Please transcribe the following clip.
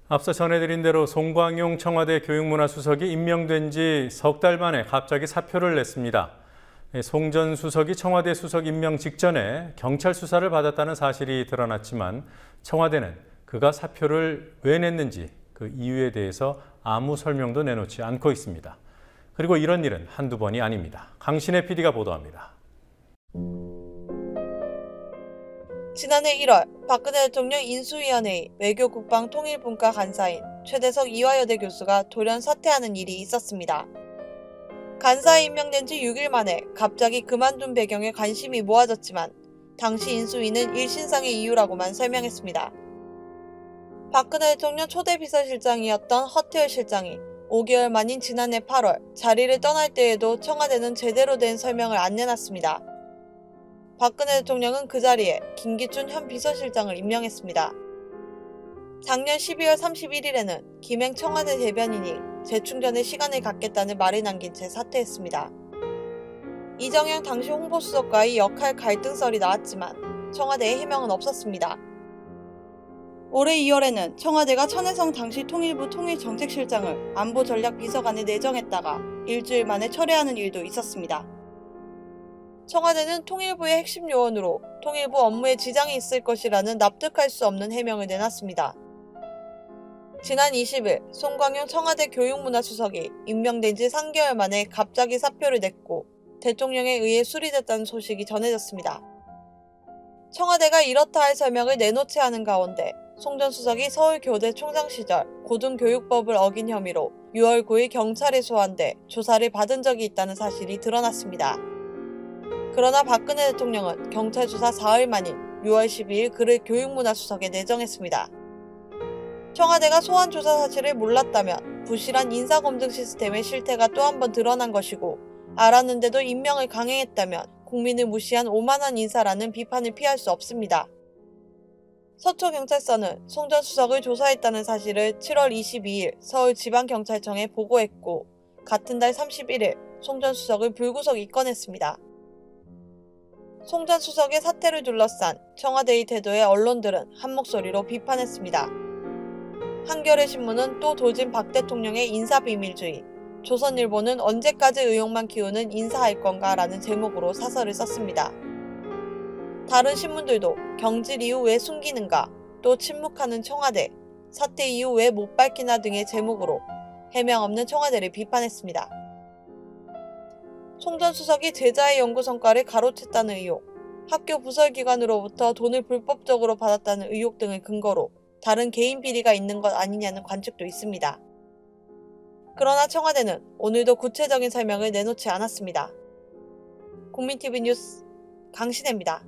앞서 전해드린 대로 송광용 청와대 교육문화수석이 임명된 지 석 달 만에 갑자기 사표를 냈습니다. 송 전 수석이 청와대 수석 임명 직전에 경찰 수사를 받았다는 사실이 드러났지만 청와대는 그가 사표를 왜 냈는지 그 이유에 대해서 아무 설명도 내놓지 않고 있습니다. 그리고 이런 일은 한두 번이 아닙니다. 강신혜 PD가 보도합니다. 지난해 1월 박근혜 대통령 인수위원회의 외교국방통일분과 간사인 최대석 이화여대 교수가 돌연 사퇴하는 일이 있었습니다. 간사에 임명된 지 6일 만에 갑자기 그만둔 배경에 관심이 모아졌지만 당시 인수위는 일신상의 이유라고만 설명했습니다. 박근혜 대통령 초대 비서실장이었던 허태열 실장이 5개월 만인 지난해 8월 자리를 떠날 때에도 청와대는 제대로 된 설명을 안 내놨습니다. 박근혜 대통령은 그 자리에 김기춘 현 비서실장을 임명했습니다. 작년 12월 31일에는 김행 청와대 대변인이 재충전에 시간을 갖겠다는 말을 남긴 채 사퇴했습니다. 이정영 당시 홍보수석과의 역할 갈등설이 나왔지만 청와대의 해명은 없었습니다. 올해 2월에는 청와대가 천혜성 당시 통일부 통일정책실장을 안보전략비서관에 내정했다가 일주일 만에 철회하는 일도 있었습니다. 청와대는 통일부의 핵심 요원으로 통일부 업무에 지장이 있을 것이라는 납득할 수 없는 해명을 내놨습니다. 지난 20일 송광용 청와대 교육문화수석이 임명된 지 3개월 만에 갑자기 사표를 냈고 대통령에 의해 수리됐다는 소식이 전해졌습니다. 청와대가 이렇다 할 설명을 내놓지 않은 가운데 송 전 수석이 서울교대 총장 시절 고등교육법을 어긴 혐의로 6월 9일 경찰에 소환돼 조사를 받은 적이 있다는 사실이 드러났습니다. 그러나 박근혜 대통령은 경찰 조사 4일 만인 6월 12일 그를 교육문화수석에 내정했습니다. 청와대가 소환 조사 사실을 몰랐다면 부실한 인사검증 시스템의 실태가 또 한 번 드러난 것이고 알았는데도 임명을 강행했다면 국민을 무시한 오만한 인사라는 비판을 피할 수 없습니다. 서초경찰서는 송 전 수석을 조사했다는 사실을 7월 22일 서울지방경찰청에 보고했고 같은 달 31일 송 전 수석을 불구속 입건했습니다. 송 전 수석의 사퇴를 둘러싼 청와대의 태도에 언론들은 한 목소리로 비판했습니다. 한겨레 신문은 또 도진 박 대통령의 인사비밀주의, 조선일보는 언제까지 의혹만 키우는 인사할 건가 라는 제목으로 사설을 썼습니다. 다른 신문들도 경질 이후 왜 숨기는가, 또 침묵하는 청와대, 사퇴 이후 왜 못 밝히나 등의 제목으로 해명 없는 청와대를 비판했습니다. 송 전 수석이 제자의 연구 성과를 가로챘다는 의혹, 학교 부설기관으로부터 돈을 불법적으로 받았다는 의혹 등을 근거로 다른 개인 비리가 있는 것 아니냐는 관측도 있습니다. 그러나 청와대는 오늘도 구체적인 설명을 내놓지 않았습니다. 국민TV 뉴스 강신혜입니다.